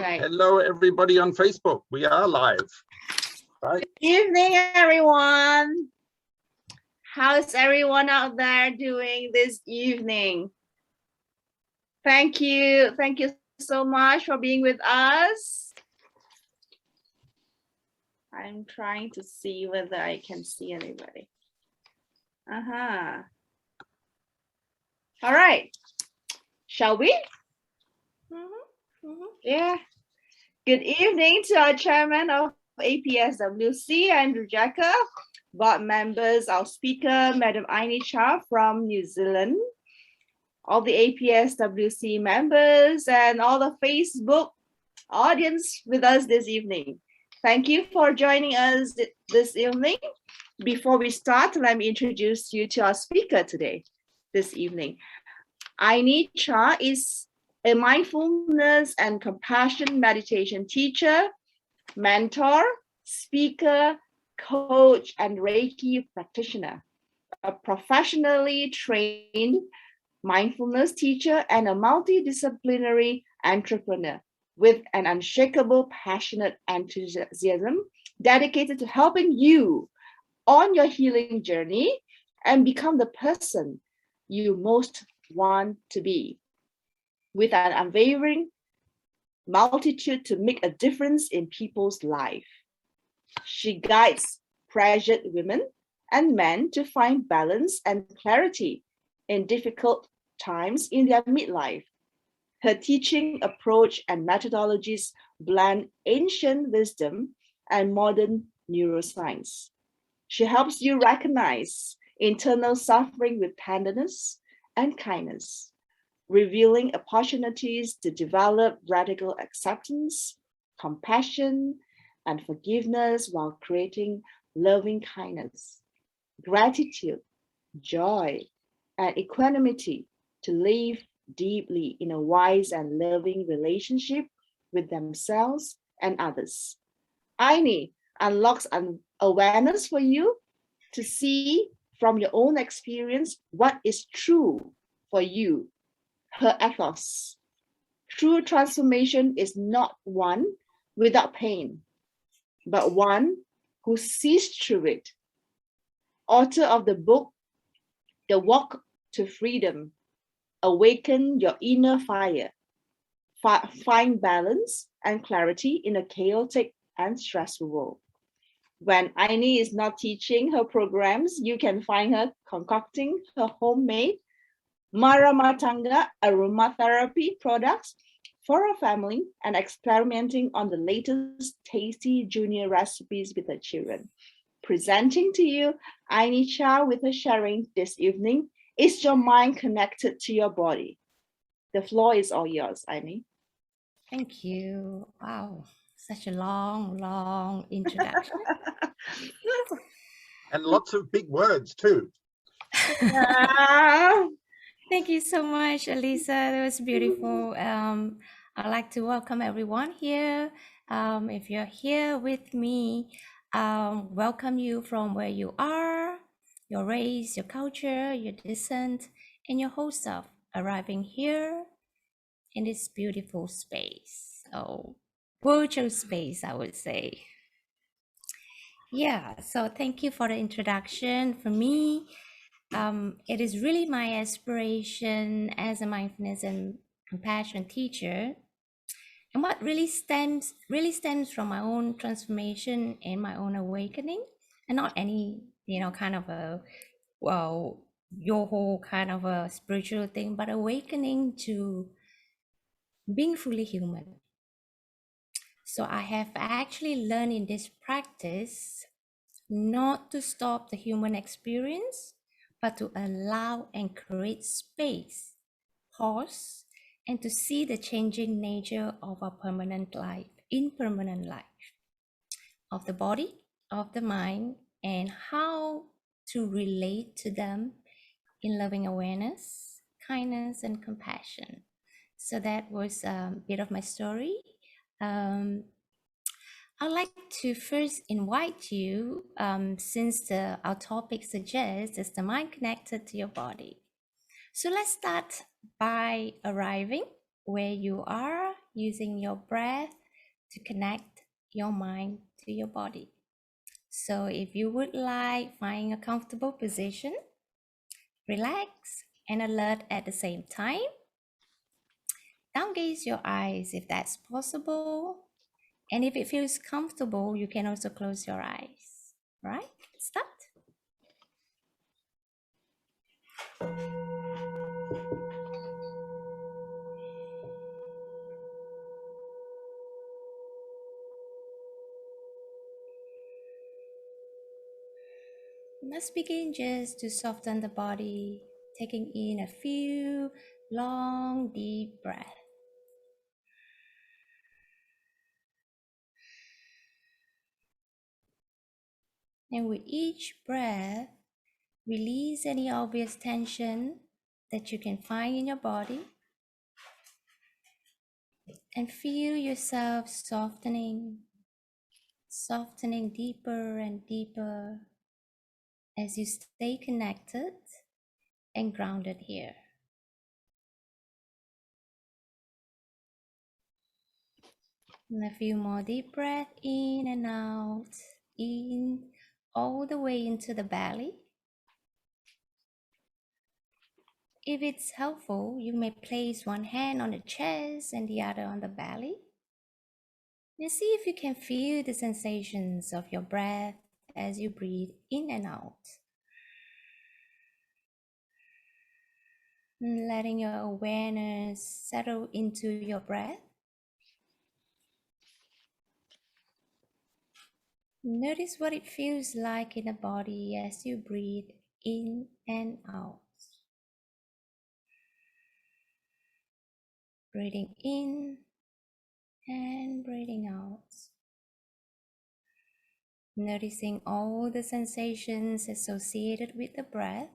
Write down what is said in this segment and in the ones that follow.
Right. Hello, everybody on Facebook. We are live. Right. Good evening, everyone. How's everyone out there doing this evening? Thank you. Thank you so much for being with us. I'm trying to see whether I can see anybody. All right. Shall we? Yeah. Good evening to our chairman of APSWC, Andrew Jacka, board members, our speaker, Madam Ainee Cha from New Zealand, all the APSWC members, and all the Facebook audience with us this evening. Thank you for joining us this evening. Before we start, let me introduce you to our speaker today, this evening. Ainee Cha is a mindfulness and compassion meditation teacher, mentor, speaker, coach, and Reiki practitioner, a professionally trained mindfulness teacher, and a multidisciplinary entrepreneur with an unshakable, passionate enthusiasm dedicated to helping you on your healing journey and become the person you most want to be, with an unwavering multitude to make a difference in people's life. She guides pressured women and men to find balance and clarity in difficult times in their midlife. Her teaching approach and methodologies blend ancient wisdom and modern neuroscience. She helps you recognize internal suffering with tenderness and kindness, revealing opportunities to develop radical acceptance, compassion, and forgiveness while creating loving kindness, gratitude, joy, and equanimity to live deeply in a wise and loving relationship with themselves and others. Ainee unlocks an awareness for you to see from your own experience what is true for you. Her ethos. True transformation is not one without pain, but one who sees through it. Author of the book, The Walk to Freedom, Awaken Your Inner Fire, Find Balance and Clarity in a Chaotic and Stressful World. When Ainee is not teaching her programs, you can find her concocting her homemade Maramatanga aromatherapy products for her family and experimenting on the latest tasty junior recipes with her children. Presenting to you Ainee Cha with her sharing this evening. Is your mind connected to your body? The floor is all yours, Ainee. Thank you. Wow, such a long introduction. And lots of big words too. Thank you so much, Alyssa. That was beautiful. I'd like to welcome everyone here. If you're here with me, welcome you from where you are, your race, your culture, your descent, and your whole self arriving here in this beautiful space. Oh, virtual space, I would say. Yeah, so thank you for the introduction. For me, it is really my aspiration as a mindfulness and compassion teacher, and what really stems from my own transformation and my own awakening, and not any kind of a your whole kind of a spiritual thing, but awakening to being fully human. So I have actually learned in this practice not to stop the human experience, but to allow and create space, pause, and to see the changing nature of our permanent life, impermanent life, of the body, of the mind, and how to relate to them in loving awareness, kindness, and compassion. So that was a bit of my story. I'd like to first invite you, since our topic suggests is the mind connected to your body. So let's start by arriving where you are using your breath to connect your mind to your body. So if you would like, find a comfortable position, relax and alert at the same time. Downgaze your eyes if that's possible. And if it feels comfortable, you can also close your eyes. Right? Start. Let's begin just to soften the body, taking in a few long, deep breaths. And with each breath, release any obvious tension that you can find in your body and feel yourself softening deeper and deeper as you stay connected and grounded here. And a few more deep breaths in and out, in all the way into the belly. If it's helpful, you may place one hand on the chest and the other on the belly. And see if you can feel the sensations of your breath as you breathe in and out. And letting your awareness settle into your breath. Notice what it feels like in the body as you breathe in and out. Breathing in and breathing out. Noticing all the sensations associated with the breath.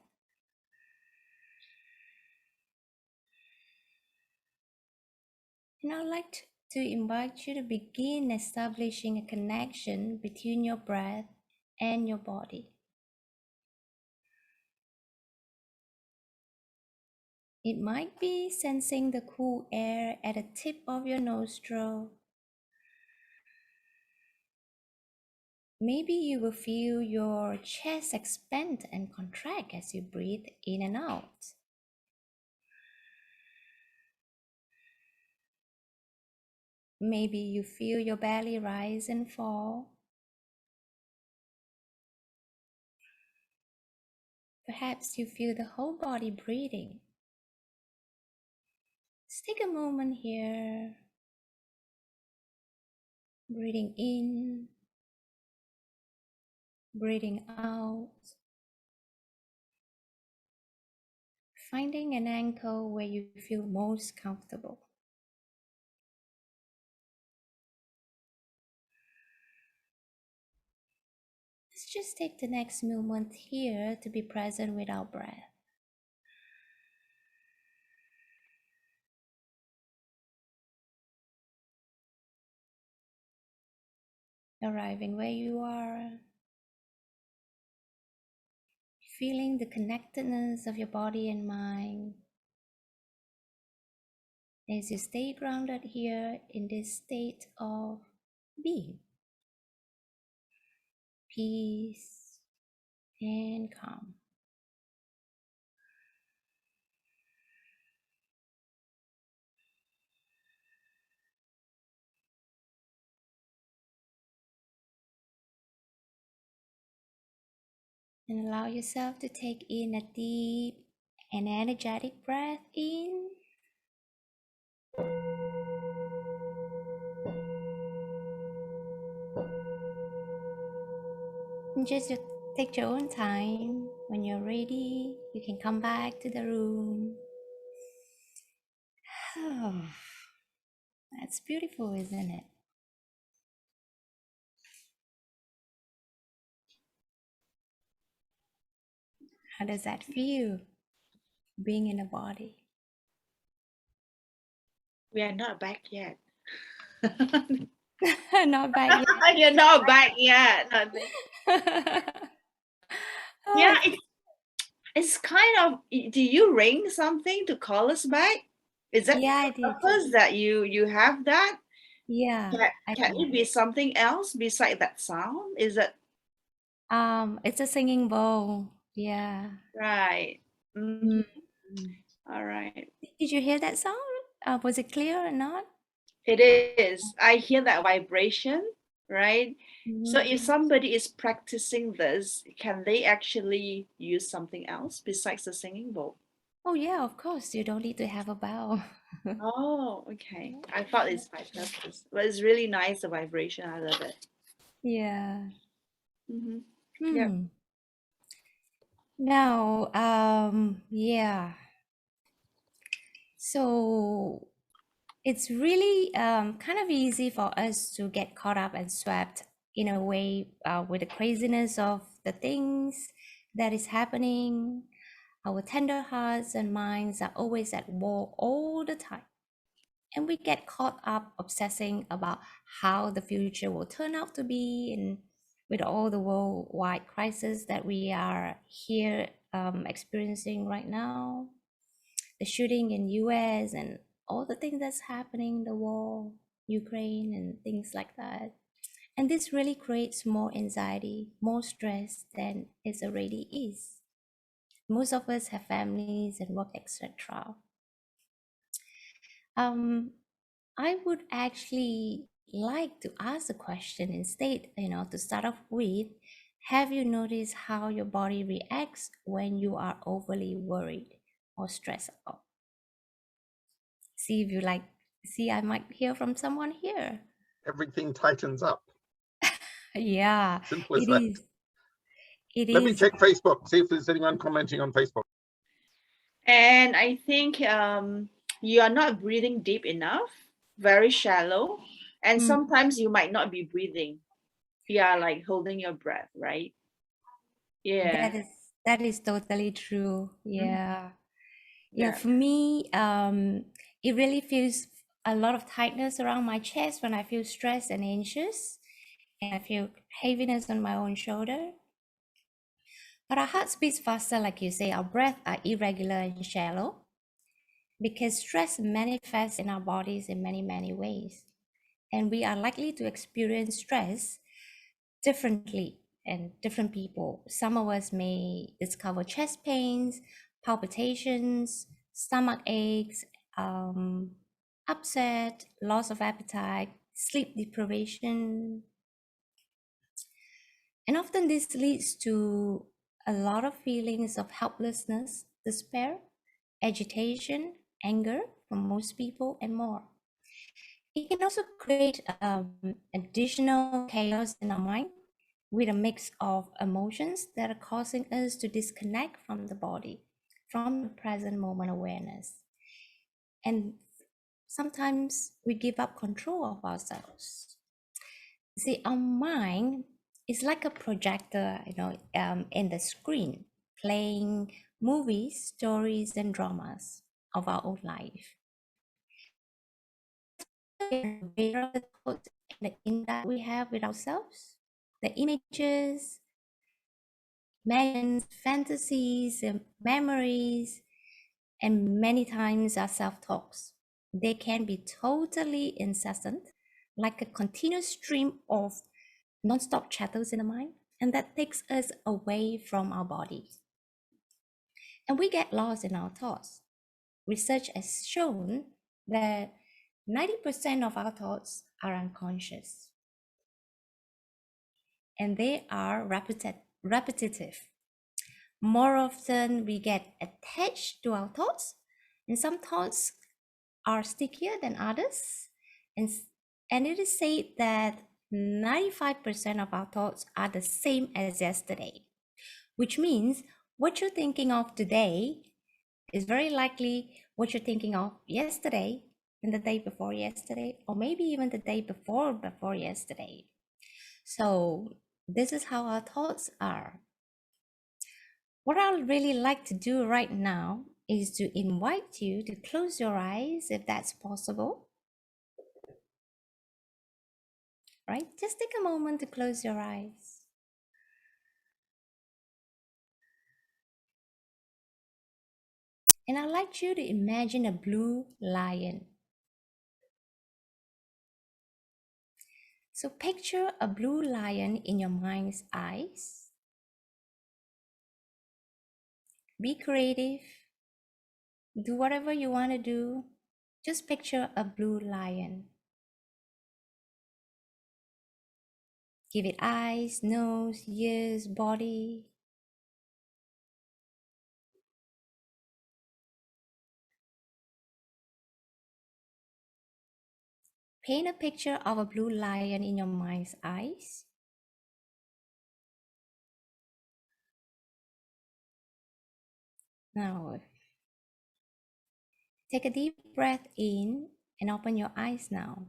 And I'd like to invite you to begin establishing a connection between your breath and your body. It might be sensing the cool air at the tip of your nostril. Maybe you will feel your chest expand and contract as you breathe in and out. Maybe you feel your belly rise and fall. Perhaps you feel the whole body breathing. Just take a moment here, breathing in, breathing out, finding an anchor where you feel most comfortable. Let's just take the next moment here to be present with our breath. Arriving where you are, feeling the connectedness of your body and mind as you stay grounded here in this state of being, peace and calm. And allow yourself to take in a deep and energetic breath in. And just take your own time. When you're ready, you can come back to the room. Oh, that's beautiful, isn't it? How does that feel, being in a body? We are not back yet. Not back yet. You're not back yet. Yeah, it's kind of, do you ring something to call us back? Is that Yeah, I did. purpose that you have that? Yeah, I Can did. it be something else beside that sound? Is that It's a singing bowl. Yeah. right? Mm. All right. Did you hear that sound? Was it clear or not? It is. I hear that vibration, right? So if Mhm. somebody is practicing this, can they actually use something else besides the singing bowl? Oh yeah, of course. You don't need to have a bow. Oh, okay. I thought it's by purpose, but it's really nice, the vibration. I love it. Yeah. Mm-hmm. Yep. Hmm. Now, yeah. So it's really kind of easy for us to get caught up and swept in a way with the craziness of the things that is happening. Our tender hearts and minds are always at war all the time. And we get caught up obsessing about how the future will turn out to be, and with all the worldwide crisis that we are here experiencing right now, the shooting in US and all the things that's happening, the war, Ukraine and things like that. And this really creates more anxiety, more stress than it already is. Most of us have families and work, etc. Um, I would actually like to ask a question instead, to start off with. Have you noticed how your body reacts when you are overly worried or stressed out? See if you like, see, I might hear from someone here. Everything tightens up. Yeah, Simple as it that. is. It Let me is. check Facebook, see if there's anyone commenting on Facebook. And I think you are not breathing deep enough, very shallow, and Mm, sometimes you might not be breathing. You are like holding your breath, right? Yeah. that is that is totally true. Mhm. Yeah. Yeah, Yeah. for me, it really feels a lot of tightness around my chest when I feel stressed and anxious, and I feel heaviness on my own shoulder. But our heart beats faster, like you say, our breath are irregular and shallow because stress manifests in our bodies in many, many ways. And we are likely to experience stress differently in different people. Some of us may discover chest pains, palpitations, stomach aches, upset, loss of appetite, sleep deprivation. And often this leads to a lot of feelings of helplessness, despair, agitation, anger from most people, and more. It can also create additional chaos in our mind with a mix of emotions that are causing us to disconnect from the body, from the present moment awareness. And sometimes we give up control of ourselves. See, our mind is like a projector, in the screen, playing movies, stories, and dramas of our own life. Aware of the thoughts and the impact we have with ourselves, the images, imagines, fantasies, and memories, and many times our self-talks. They can be totally incessant, like a continuous stream of non-stop chatters in the mind, and that takes us away from our bodies. And we get lost in our thoughts. Research has shown that 90% of our thoughts are unconscious, and they are repetitive. More often, we get attached to our thoughts, and some thoughts are stickier than others. And, and it is said that 95% of our thoughts are the same as yesterday, which means what you're thinking of today is very likely what you're thinking of yesterday and the day before yesterday, or maybe even the day before yesterday. So this is how our thoughts are. What I'd really like to do right now is to invite you to close your eyes if that's possible. Right? Just take a moment to close your eyes. And I'd like you to imagine a blue lion. So picture a blue lion in your mind's eyes. Be creative. Do whatever you want to do. Just picture a blue lion. Give it eyes, nose, ears, body. Paint a picture of a blue lion in your mind's eyes. Now, take a deep breath in and open your eyes now.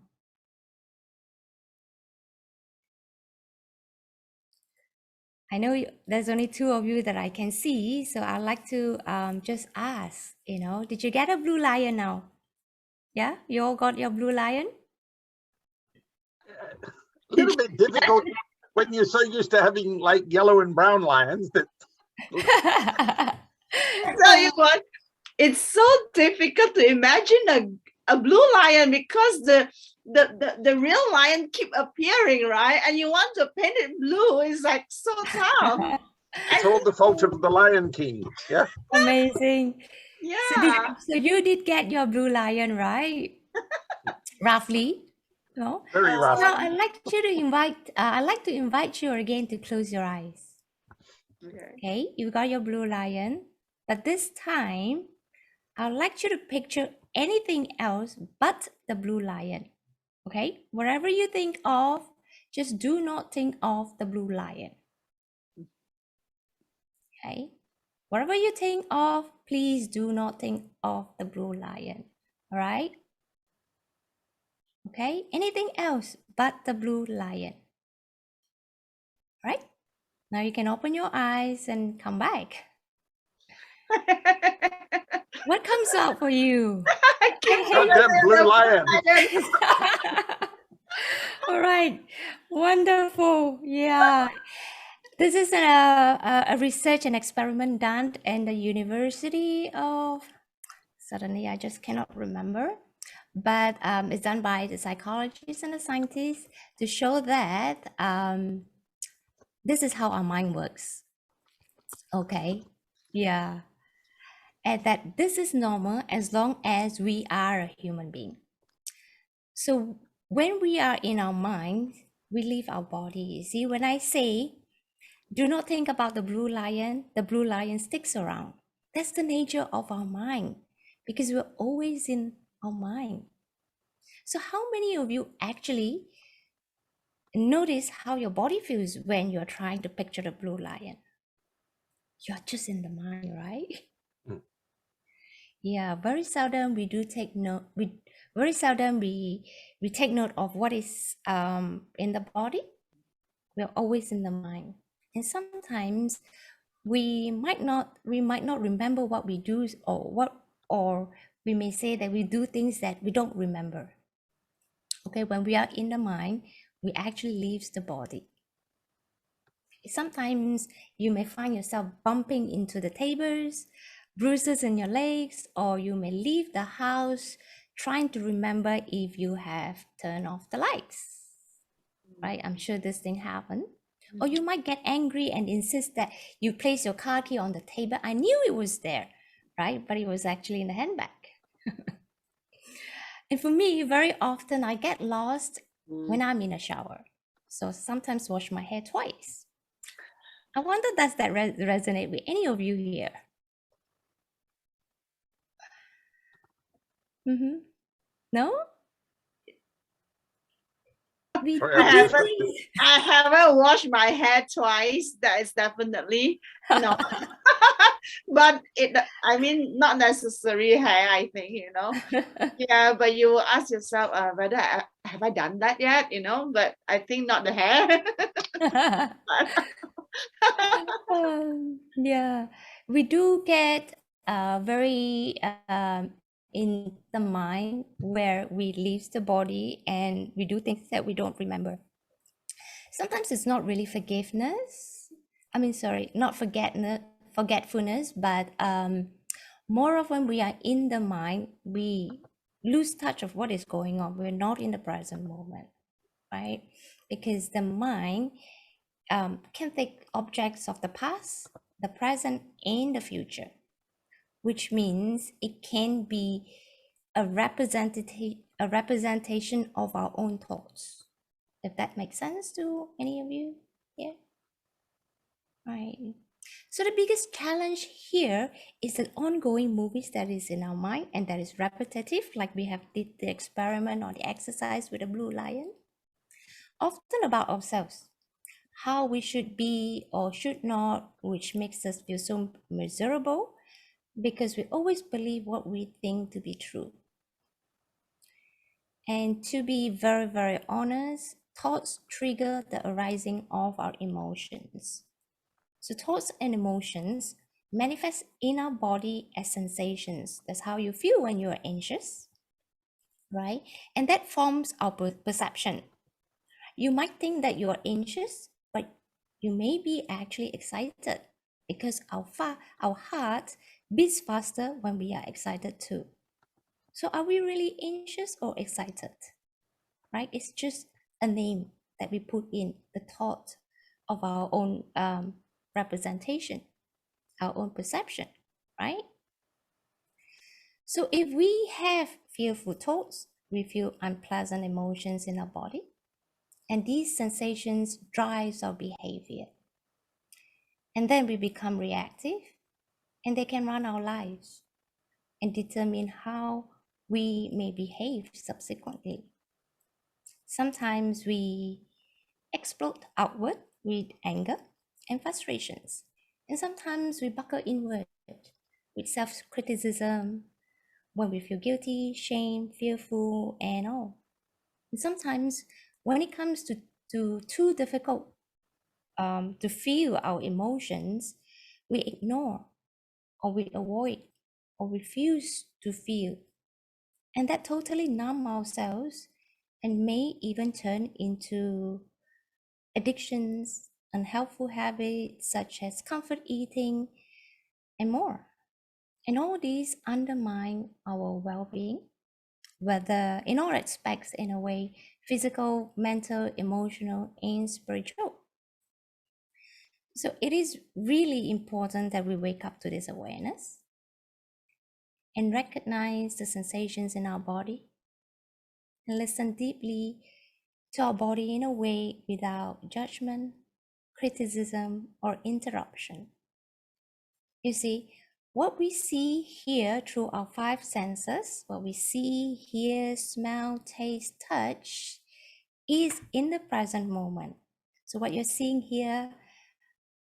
I know there's only two of you that I can see, so I'd like to just ask, did you get a blue lion now? Yeah, you all got your blue lion? A little bit difficult when you're so used to having like yellow and brown lions that. I tell you what, it's so difficult to imagine a blue lion because the real lion keep appearing, right? And you want to paint it blue, it's like so tough. It's all the fault of the Lion King. Yeah. Amazing. Yeah. So you did get your blue lion, right? Roughly. No? Very rough. Now I'd like to invite you again to close your eyes. Okay, you got your blue lion, but this time I'd like you to picture anything else but the blue lion. Okay, whatever you think of, just do not think of the blue lion. Okay, whatever you think of, please do not think of the blue lion. All right. Okay, anything else but the blue lion. Right? Now you can open your eyes and come back. What comes out for you? Goddamn blue lion. All right, wonderful. Yeah, this is a research and experiment done in the University of, suddenly I just cannot remember, but it's done by the psychologists and the scientists to show that this is how our mind works. Okay, yeah, and that this is normal as long as we are a human being. So when we are in our mind, we leave our body. You see, when I say, do not think about the blue lion sticks around. That's the nature of our mind because we're always in our mind. So how many of you actually notice how your body feels when you're trying to picture the blue lion? You're just in the mind, right? Mm. Yeah, very seldom we do take note. Very seldom we take note of what is in the body. We're always in the mind, and sometimes we might not remember what we do, or we may say that we do things that we don't remember. Okay, when we are in the mind, we actually leaves the body. Sometimes you may find yourself bumping into the tables, bruises in your legs, or you may leave the house trying to remember if you have turned off the lights. Right? I'm sure this thing happened. Or you might get angry and insist that you place your car key on the table. I knew it was there, right? But it was actually in the handbag. And for me, very often I get lost when I'm in a shower. So sometimes wash my hair twice. I wonder, does that resonate with any of you here? No? I haven't washed my hair twice. That is definitely no. But not necessary hair, I think, Yeah, but you will ask yourself whether have I done that yet, but I think not the hair. Yeah, we do get very in the mind where we leave the body and we do things that we don't remember. Sometimes it's not really forgetfulness, but More often we are in the mind, we lose touch of what is going on. We're not in the present moment, right? Because the mind can take objects of the past, the present, and the future, which means it can be a representation of our own thoughts. If that makes sense to any of you? Yeah. Right. So the biggest challenge here is the ongoing movies that is in our mind and that is repetitive, like we have did the experiment or the exercise with the blue lion, often about ourselves, how we should be or should not, which makes us feel so miserable because we always believe what we think to be true. And to be very, very honest, thoughts trigger the arising of our emotions. So thoughts and emotions manifest in our body as sensations. That's how you feel when you're anxious, right? And that forms our perception. You might think that you're anxious, but you may be actually excited because our heart beats faster when we are excited too. So are we really anxious or excited? Right? It's just a name that we put in the thought of our own representation, our own perception, right? So if we have fearful thoughts, we feel unpleasant emotions in our body, and these sensations drives our behavior. And then we become reactive, and they can run our lives and determine how we may behave subsequently. Sometimes we explode outward with anger and frustrations. And sometimes we buckle inward with self-criticism when we feel guilty, shame, fearful, and all. And sometimes when it comes to too difficult to feel our emotions, we ignore or we avoid or refuse to feel. And that totally numb ourselves and may even turn into addictions, unhelpful habits such as comfort eating, and more. And all these undermine our well-being, whether in all aspects, in a way, physical, mental, emotional, and spiritual. So it is really important that we wake up to this awareness and recognize the sensations in our body and listen deeply to our body in a way without judgment, criticism, or interruption. You see, what we see here through our five senses, what we see, hear, smell, taste, touch, is in the present moment. So what you're seeing here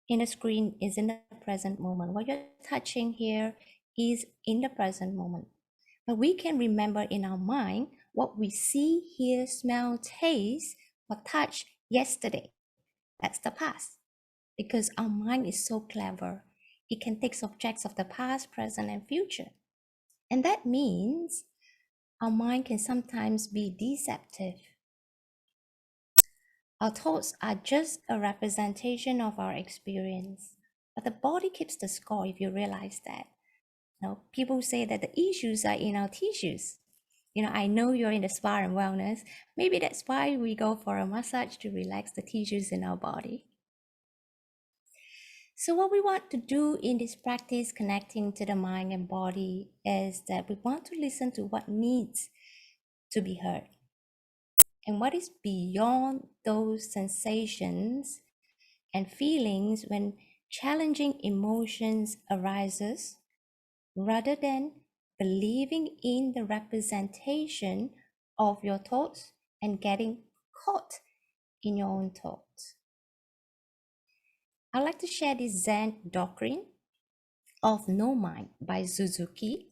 in the screen is in the present moment. What you're touching here is in the present moment. But we can remember in our mind what we see, hear, smell, taste, or touch yesterday. That's the past. Because our mind is so clever. It can take subjects of the past, present, and future. And that means our mind can sometimes be deceptive. Our thoughts are just a representation of our experience. But the body keeps the score if you realize that. People say that the issues are in our tissues. I know you're in the spa and wellness. Maybe that's why we go for a massage to relax the tissues in our body. So what we want to do in this practice, connecting to the mind and body, is that we want to listen to what needs to be heard and what is beyond those sensations and feelings when challenging emotions arises, rather than believing in the representation of your thoughts and getting caught in your own thoughts. I'd like to share this Zen doctrine of No Mind by Suzuki.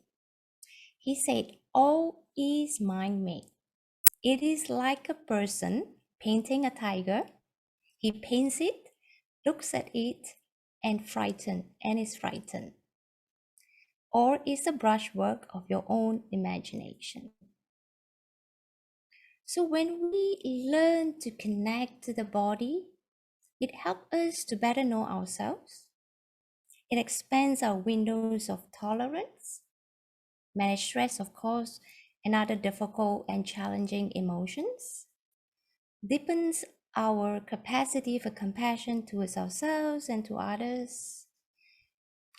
He said, all is mind-made. It is like a person painting a tiger. He paints it, looks at it, and is frightened. Or is a brushwork of your own imagination. So when we learn to connect to the body, it helps us to better know ourselves. It expands our windows of tolerance, manage stress, of course, and other difficult and challenging emotions, deepens our capacity for compassion towards ourselves and to others.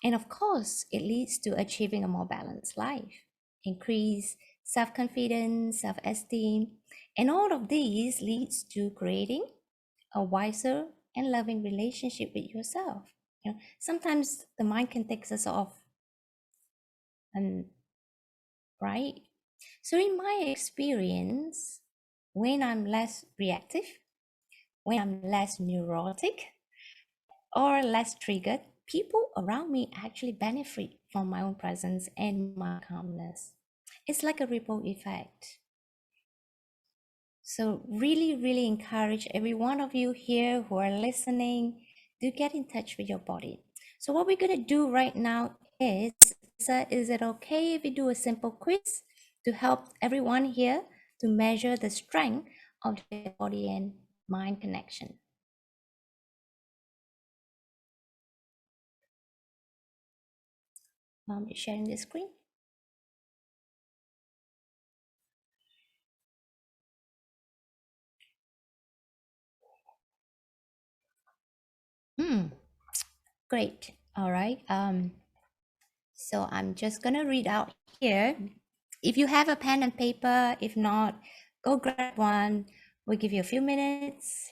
And of course, it leads to achieving a more balanced life, increase self-confidence, self-esteem, and all of these leads to creating a wiser and loving relationship with yourself. You know, sometimes the mind can take us off, and right. So in my experience, when I'm less reactive, when I'm less neurotic or less triggered, people around me actually benefit from my own presence and my calmness. It's like a ripple effect. So really encourage every one of you here who are listening to get in touch with your body. So what we're going to do right now is it okay if we do a simple quiz to help everyone here to measure the strength of their body and mind connection? Sharing the screen. Great. All right. So I'm just gonna read out here. If you have a pen and paper, if not, go grab one. We'll give you a few minutes.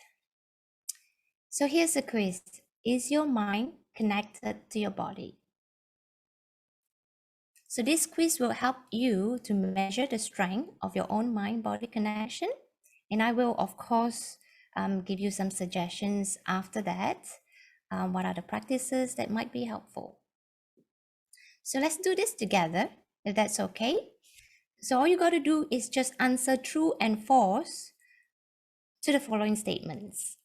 So here's the quiz. Is your mind connected to your body? So this quiz will help you to measure the strength of your own mind-body connection. And I will, of course, give you some suggestions after that. What are the practices that might be helpful? So let's do this together, if that's okay. So all you got to do is just answer true and false to the following statements.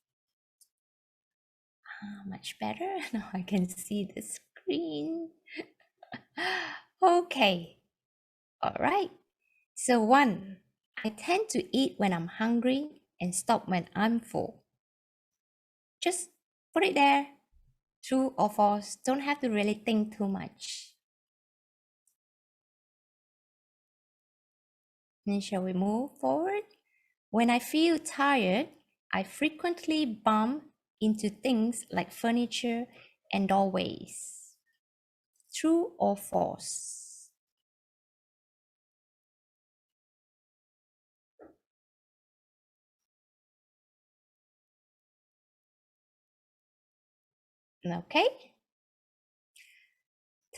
Much better. Now I can see the screen. Okay. All right. So 1, I tend to eat when I'm hungry and stop when I'm full. Just put it there. True or false. Don't have to really think too much. Then shall we move forward? When I feel tired, I frequently bump into things like furniture and doorways. True or false? Okay.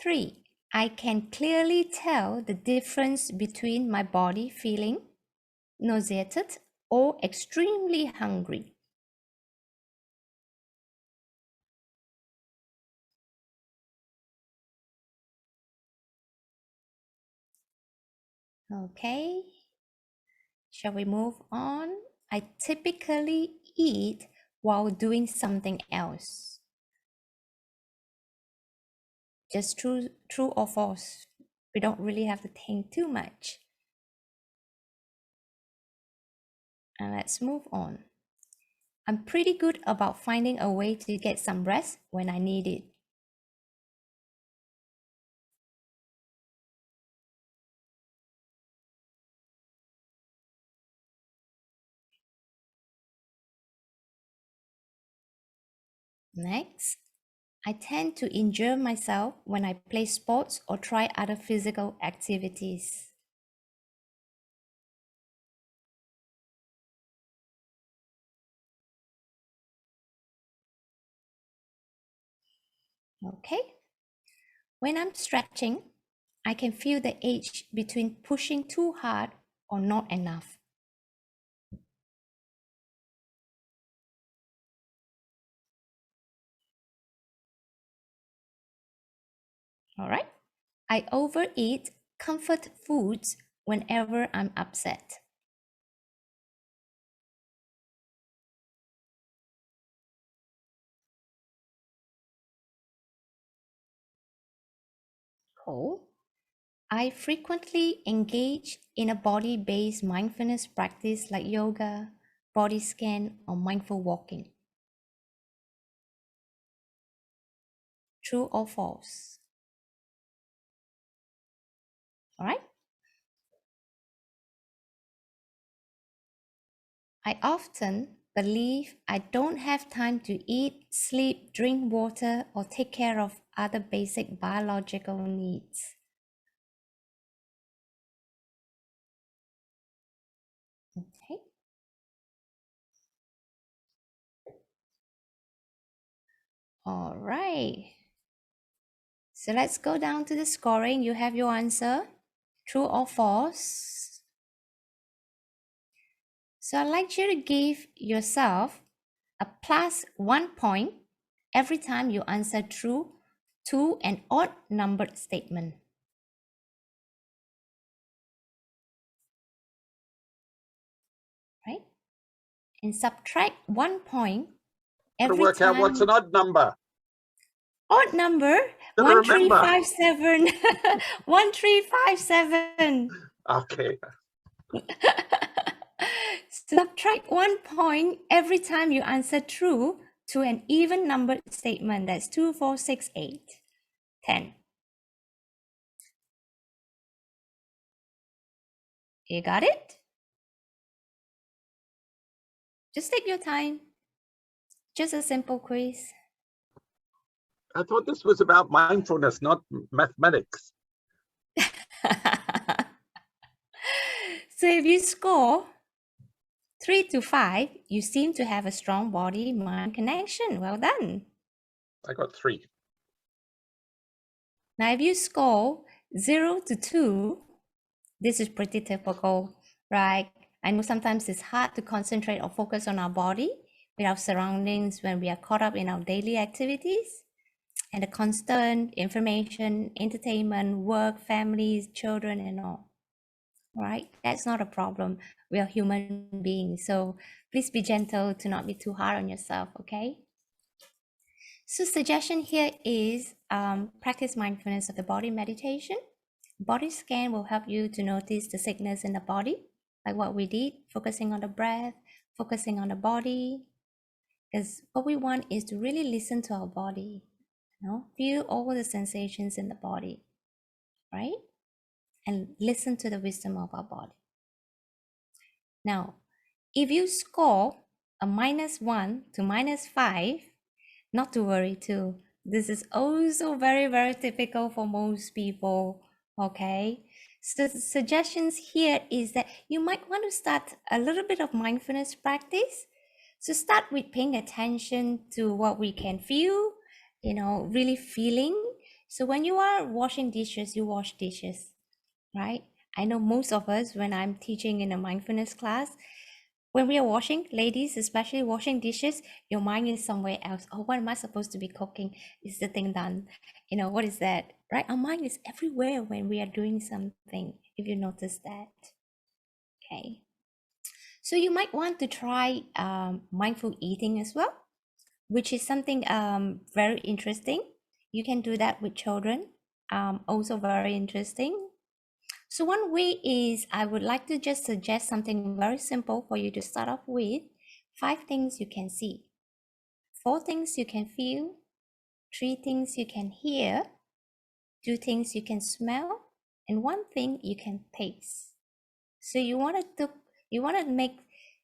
3, I can clearly tell the difference between my body feeling nauseated or extremely hungry. Okay. Shall we move on? I typically eat while doing something else. Just true or false. We don't really have to think too much. And let's move on. I'm pretty good about finding a way to get some rest when I need it. Next, I tend to injure myself when I play sports or try other physical activities. Okay. When I'm stretching, I can feel the edge between pushing too hard or not enough. All right. I overeat comfort foods whenever I'm upset. Cool. I frequently engage in a body-based mindfulness practice like yoga, body scan, or mindful walking. true or false. All right. I often believe I don't have time to eat, sleep, drink water, or take care of other basic biological needs. Okay. All right. So let's go down to the scoring. You have your answer, true or false. So I'd like you to give yourself a +1 point every time you answer true to an odd numbered statement. Right? And subtract 1 point To every work out what's time. an odd number. Odd number, Gotta remember. 1357. 1357. Okay. Subtract 1 point every time you answer true to an even numbered statement. That's 2, 4, 6, 8, 10. You got it? Just take your time. Just a simple quiz. I thought this was about mindfulness, not mathematics. So if you score 3 to 5, you seem to have a strong body-mind connection. Well done. I got 3. Now, if you score 0 to 2, this is pretty typical, right? I know sometimes it's hard to concentrate or focus on our body with our surroundings when we are caught up in our daily activities and the constant information, entertainment, work, families, children, and all. All right, that's not a problem. We are human beings, so please be gentle to not be too hard on yourself, okay? So suggestion here is practice mindfulness of the body meditation. Body scan will help you to notice the sickness in the body, like what we did, focusing on the breath, focusing on the body. Because what we want is to really listen to our body, you know, feel all the sensations in the body, right? And listen to the wisdom of our body. Now, if you score a -1 to -5, not to worry too. This is also very, very typical for most people, okay? So the suggestions here is that you might want to start a little bit of mindfulness practice. So start with paying attention to what we can feel, you know, really feeling. So when you are washing dishes, you wash dishes, right? I know most of us, when I'm teaching in a mindfulness class, when we are washing, ladies, especially washing dishes, your mind is somewhere else. Oh, what am I supposed to be cooking? Is the thing done? You know, what is that? Right? Our mind is everywhere when we are doing something, if you notice that. Okay. So you might want to try mindful eating as well, which is something very interesting. You can do that with children. Also very interesting. So one way is I would like to just suggest something very simple for you to start off with. 5 things you can see, 4 things you can feel, 3 things you can hear, 2 things you can smell, and 1 thing you can taste. So you want to make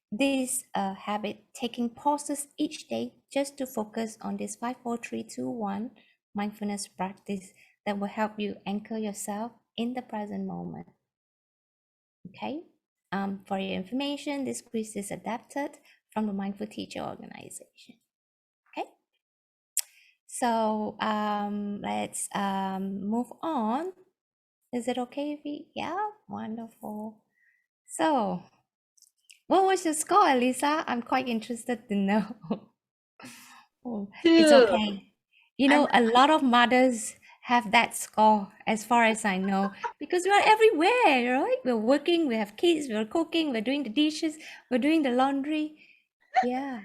this habit, taking pauses each day just to focus on this 5, 4, 3, 2, 1 mindfulness practice that will help you anchor yourself in the present moment. Okay, for your information, this quiz is adapted from the Mindful Teacher organization. Okay, so let's move on. Is it okay if we? Yeah, wonderful. So, what was your score, Alyssa? I'm quite interested to know. Oh, it's okay. You know, a lot of mothers have that score, as far as I know, because we are everywhere, right? We're working, we have kids, we're cooking, we're doing the dishes, we're doing the laundry. Yeah,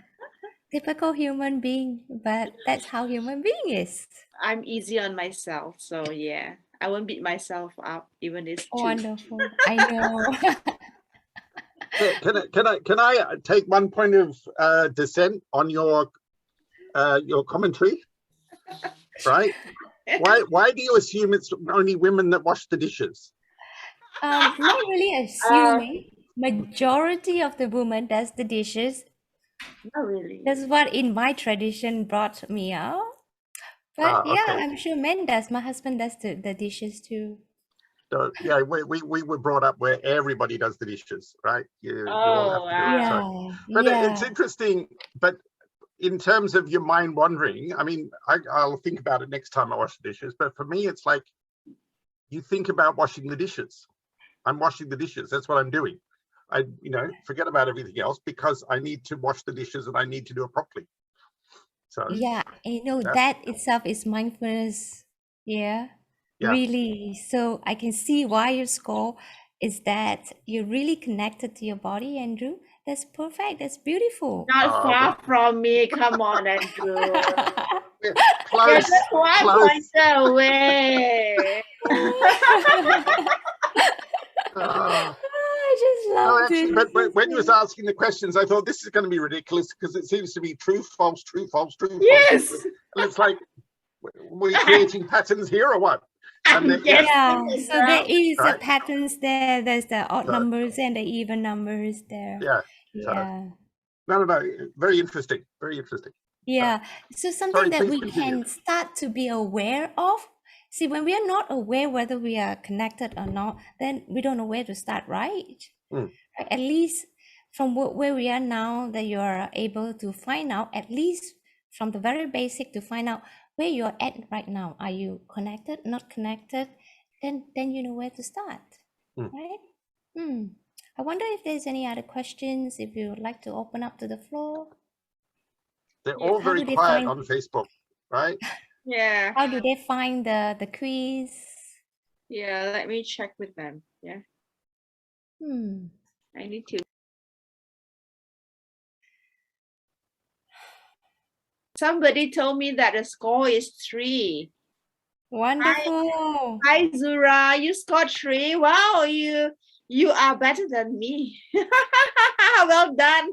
typical human being, but that's how human being is. I'm easy on myself, so yeah, I won't beat myself up even if it's 2. Wonderful. I know. Can I take 1 point of dissent on your commentary? right? Why do you assume it's only women that wash the dishes? Not really assuming. Majority of the women does the dishes. Not really. That's what in my tradition brought me out. But yeah, Okay. I'm sure men does. My husband does the dishes too. So yeah, we were brought up where everybody does the dishes, right? You all have to do it. Yeah, So, but yeah. it's interesting. But in terms of your mind wandering, I mean, I'll think about it next time I wash the dishes. But for me, it's like you think about washing the dishes. I'm washing the dishes. That's what I'm doing. I, forget about everything else because I need to wash the dishes and I need to do it properly. So Yeah, that itself is mindfulness. Yeah, Yeah. really. So I can see why your score is that you're really connected to your body, Andrew. That's perfect. That's beautiful. Not far from me. Come on, Andrew. yeah, You're close, just one close. pointer away. I just love No, actually, this. but when you was asking the questions, I thought this is going to be ridiculous because it seems to be true, false, true, false, true, Yes. false. And it's like, we're creating patterns here or what? And then, Yes. Yeah, so there is Right. the patterns there. There's the odd So- numbers and the even numbers there. Yeah. Yeah. No. Very interesting. Very interesting. Yeah. So something Sorry, that please we continue. can start to be aware of. See, when we are not aware whether we are connected or not, then we don't know where to start, right? Mm. At least from where we are now, that you are able to find out, at least from the very basic, to find out where you're at right now. Are you connected, not connected? Then you know where to start, right? I wonder if there's any other questions, if you would like to open up to the floor. They're all How very do they quiet find- on Facebook, right? Yeah. How do they find the quiz? Yeah, let me check with them. Yeah. I need to. Somebody told me that the score is 3. Wonderful. Hi Zura, you scored 3. Wow, you are better than me. Well done.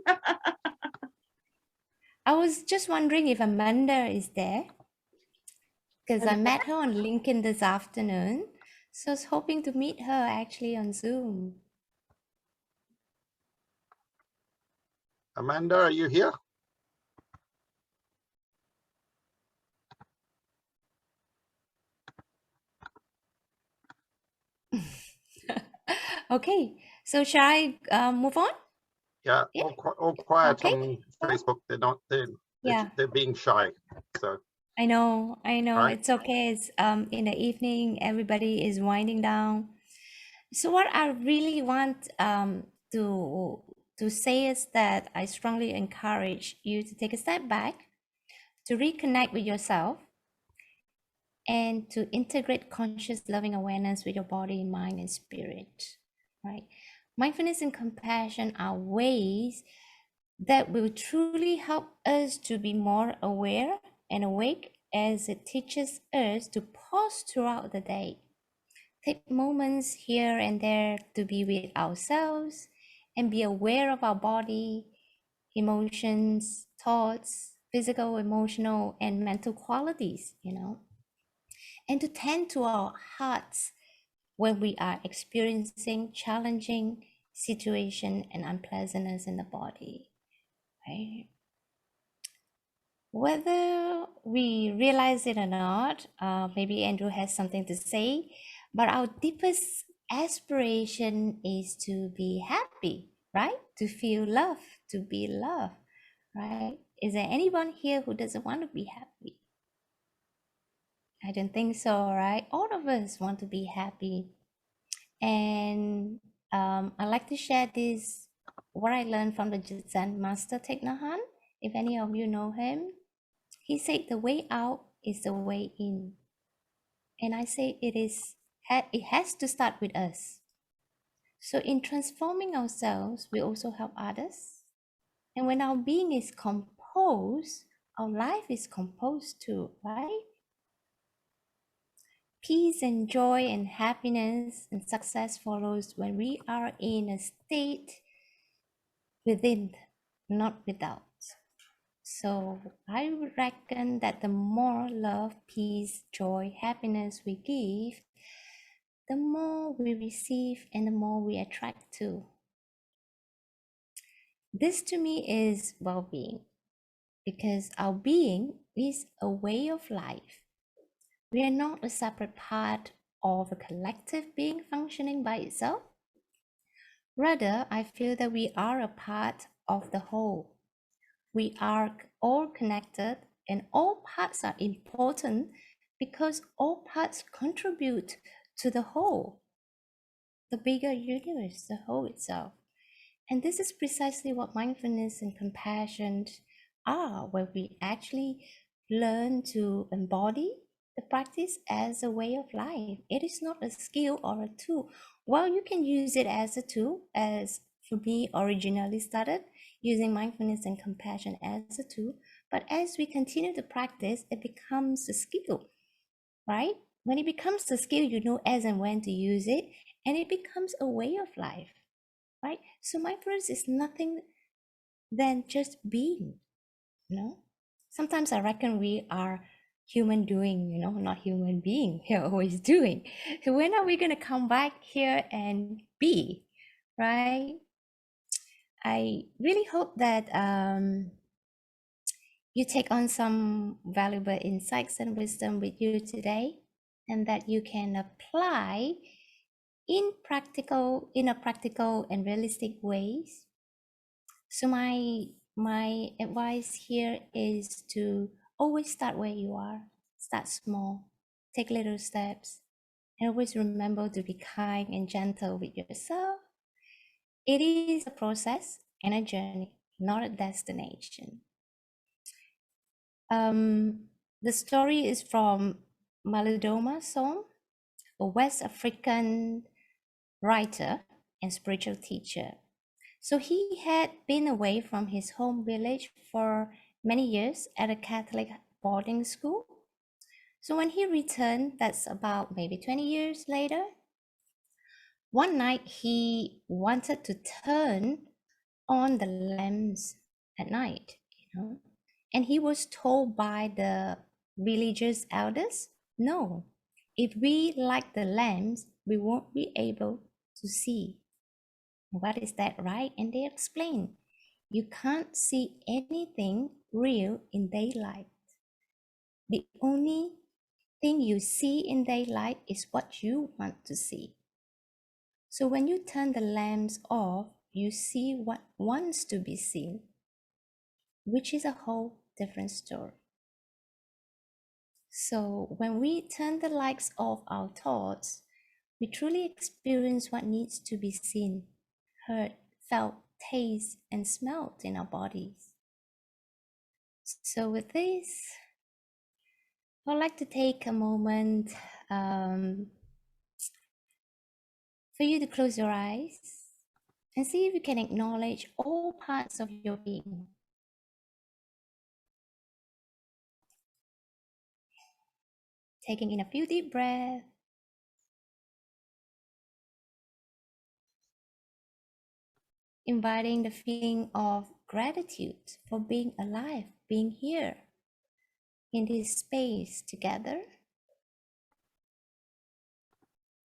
I was just wondering if Amanda is there, because I met her on LinkedIn this afternoon. So I was hoping to meet her actually on Zoom. Amanda, are you here? Okay, so shall I move on? Yeah, Yeah. all quiet Okay. on Facebook. They're being shy. So I know, Right. it's okay. It's in the evening, everybody is winding down. So what I really want to say is that I strongly encourage you to take a step back, to reconnect with yourself, and to integrate conscious loving awareness with your body, mind, and spirit, right? Mindfulness and compassion are ways that will truly help us to be more aware and awake, as it teaches us to pause throughout the day. Take moments here and there to be with ourselves and be aware of our body, emotions, thoughts, physical, emotional, and mental qualities, and to tend to our hearts when we are experiencing challenging situation and unpleasantness in the body, right? Whether we realize it or not, maybe Andrew has something to say, but our deepest aspiration is to be happy, right? To feel love, to be loved, right? Is there anyone here who doesn't want to be happy? I don't think so, right? All of us want to be happy. And I like to share this, what I learned from the Zen master Thich Nhat Hanh. If any of you know him, he said the way out is the way in. And I say it has to start with us. So in transforming ourselves, we also help others. And when our being is composed, our life is composed too, right? Peace and joy and happiness and success follows when we are in a state within, not without. So I would reckon that the more love, peace, joy, happiness we give, the more we receive and the more we attract to. This to me is well-being, because our being is a way of life. We are not a separate part of a collective being functioning by itself. Rather, I feel that we are a part of the whole. We are all connected, and all parts are important because all parts contribute to the whole, the bigger universe, the whole itself. And this is precisely what mindfulness and compassion are, where we actually learn to embody the practice as a way of life. It is not a skill or a tool. Well, you can use it as a tool, as for me originally started using mindfulness and compassion as a tool. But as we continue to practice, it becomes a skill, right? When it becomes a skill, you know as and when to use it, and it becomes a way of life, right? So mindfulness is nothing than just being, you know? Sometimes I reckon we are human doing, you know, not human being. We're always doing. So when are we going to come back here and be, right? I really hope that you take on some valuable insights and wisdom with you today, and that you can apply in a practical and realistic ways. So my advice here is to always start where you are. Start small, take little steps, and always remember to be kind and gentle with yourself. It is a process and a journey, not a destination. The story is from Malidoma Som, a West African writer and spiritual teacher. So he had been away from his home village for many years at a Catholic boarding school. So when he returned, that's about maybe 20 years later, one night he wanted to turn on the lamps at night, you know, and he was told by the religious elders, no, if we light the lamps, we won't be able to see. What is that, right? And they explain, you can't see anything real in daylight. The only thing you see in daylight is what you want to see. So when you turn the lamps off, you see what wants to be seen, which is a whole different story. So when we turn the lights off our thoughts, we truly experience what needs to be seen, heard, felt, tasted, and smelled in our bodies. So with this, I'd like to take a moment for you to close your eyes and see if you can acknowledge all parts of your being. Taking in a few deep breaths. Inviting the feeling of gratitude for being alive, being here in this space together.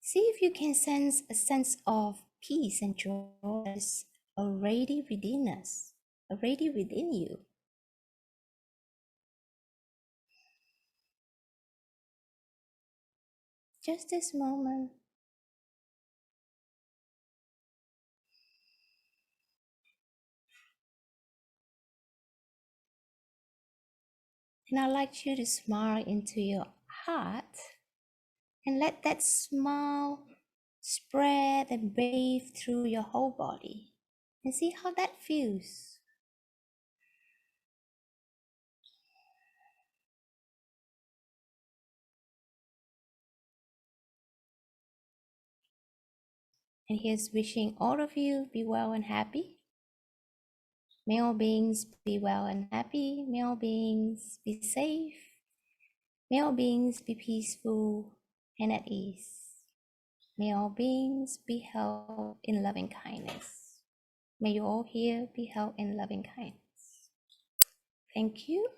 See if you can sense a sense of peace and joy already within us, already within you. Just this moment. And I'd like you to smile into your heart and let that smile spread and bathe through your whole body and see how that feels. And here's wishing all of you be well and happy. May all beings be well and happy. May all beings be safe. May all beings be peaceful and at ease. May all beings be held in loving kindness. May you all here be held in loving kindness. Thank you.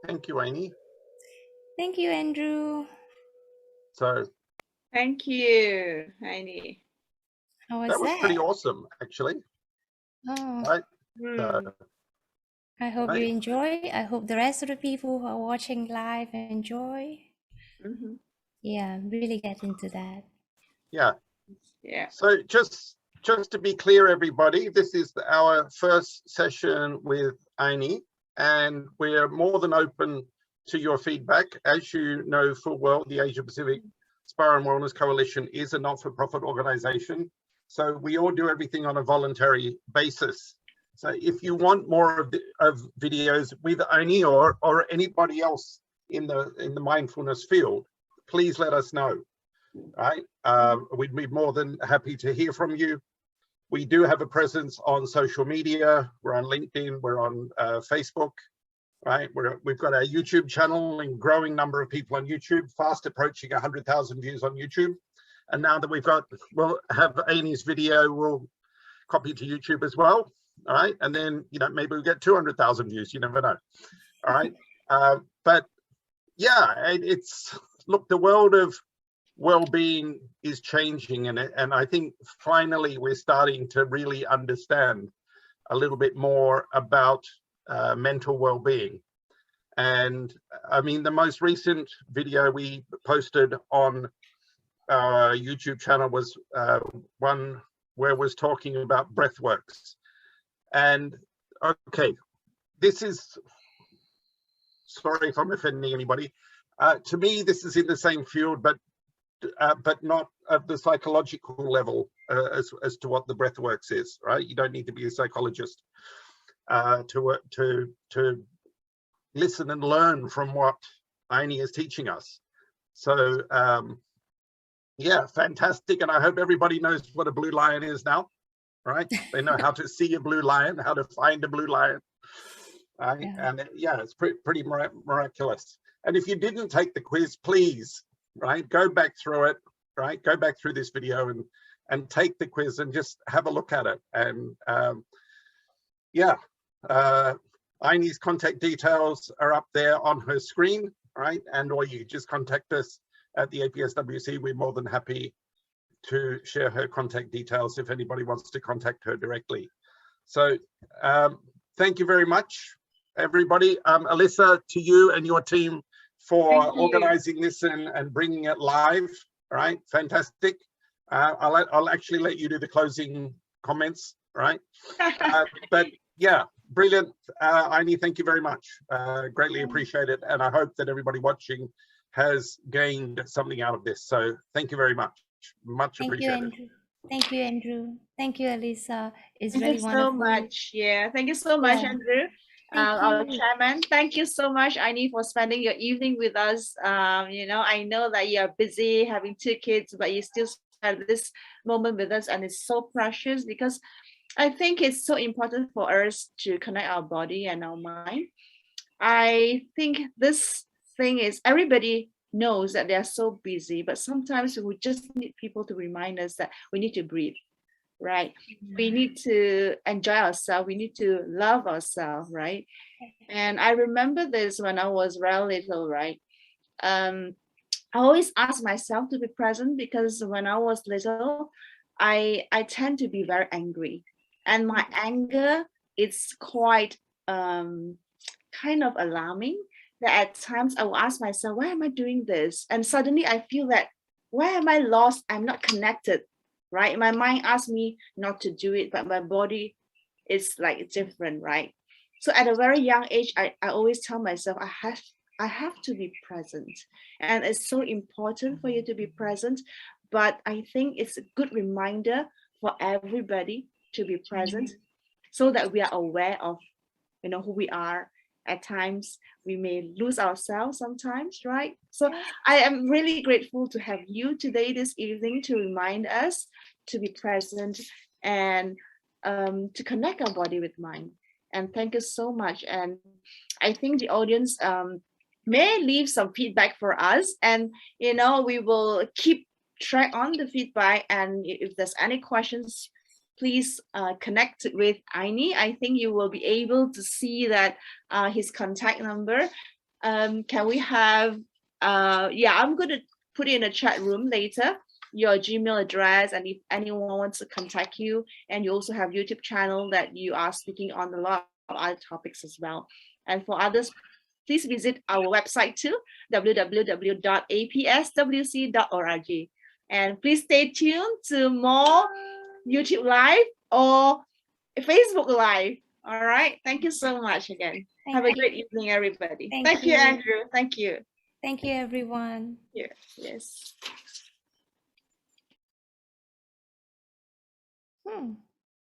Thank you, Ainee. Thank you, Andrew. So Thank you, Ainee. How was that was pretty that? awesome, actually. Oh, Right? Hmm. I hope you Right. enjoy. I hope the rest of the people who are watching live enjoy. Mhm. Yeah, really get into that. Yeah. Yeah. So just to be clear, everybody, this is our first session with Ainee, and we're more than open to your feedback. As you know full well, the Asia Pacific Spa and Wellness Coalition is a not-for-profit organization. So we all do everything on a voluntary basis. So if you want more of videos with Ainee or anybody else in the mindfulness field, please let us know. Right, we'd be more than happy to hear from you. We do have a presence on social media. We're on LinkedIn, we're on Facebook, right? We've got our YouTube channel and growing number of people on YouTube, fast approaching 100,000 views on YouTube. And now that we'll have Ainee's video, we'll copy to YouTube as well. All right, and then maybe we'll get 200,000 views. You never know. All right, but yeah, it's look, the world of well-being is changing, and I think finally we're starting to really understand a little bit more about mental well-being. And I mean, the most recent video we posted on our YouTube channel was one where was talking about breathworks. And okay, this is, sorry if I'm offending anybody, to me this is in the same field, but not at the psychological level as to what the breathworks is, right? You don't need to be a psychologist to listen and learn from what Ainee is teaching us. So yeah, fantastic. And I hope everybody knows what a blue lion is now, right? They know how to see a blue lion, how to find a blue lion. Right? Yeah. And yeah, it's pretty miraculous. And if you didn't take the quiz, please, right, go back through it, right? Go back through this video and take the quiz and just have a look at it. And yeah, Ainee's contact details are up there on her screen, right? And or you just contact us at the APSWC. We're more than happy to share her contact details if anybody wants to contact her directly. So thank you very much, everybody. Alyssa, to you and your team for organizing this and bringing it live. All right, fantastic. I'll actually let you do the closing comments, right? But yeah, brilliant. Ainee, thank you very much. Greatly appreciate it. And I hope that everybody watching has gained something out of this. So thank you very much. Much appreciated. Thank you, Andrew. Thank you, Alyssa. It's Thank really you so wonderful. much. Yeah, thank you so much, Yeah. Andrew. Our chairman. Thank you so much, Ainee, for spending your evening with us. I know that you're busy having 2 kids, but you still spend this moment with us, and it's so precious because I think it's so important for us to connect our body and our mind. I think this thing is everybody knows that they are so busy, but sometimes we just need people to remind us that we need to breathe. Right, we need to enjoy ourselves, we need to love ourselves, right? And I remember this when I was very little, right? I always ask myself to be present because when I was little, I tend to be very angry, and my anger is quite kind of alarming, that at times I will ask myself, why am I doing this? And suddenly I feel that, why am I lost? I'm not connected. Right? My mind asks me not to do it, but my body is like different, right? So at a very young age, I always tell myself I have to be present. And it's so important for you to be present. But I think it's a good reminder for everybody to be present so that we are aware of who we are. At times we may lose ourselves sometimes, right? So I am really grateful to have you today, this evening, to remind us to be present and to connect our body with mind. And thank you so much. And I think the audience may leave some feedback for us, and we will keep track on the feedback. And if there's any questions, please connect with Ainee. I think you will be able to see that his contact number. Can we have I'm going to put it in a chat room later, your Gmail address, and if anyone wants to contact you. And you also have YouTube channel that you are speaking on a lot of other topics as well. And for others, please visit our website too, www.apswc.org. And please stay tuned to more YouTube Live or Facebook Live. All right. Thank you so much again. Have a great evening, everybody. Thank you, Andrew. Thank you. Thank you, everyone. Yes. Hmm.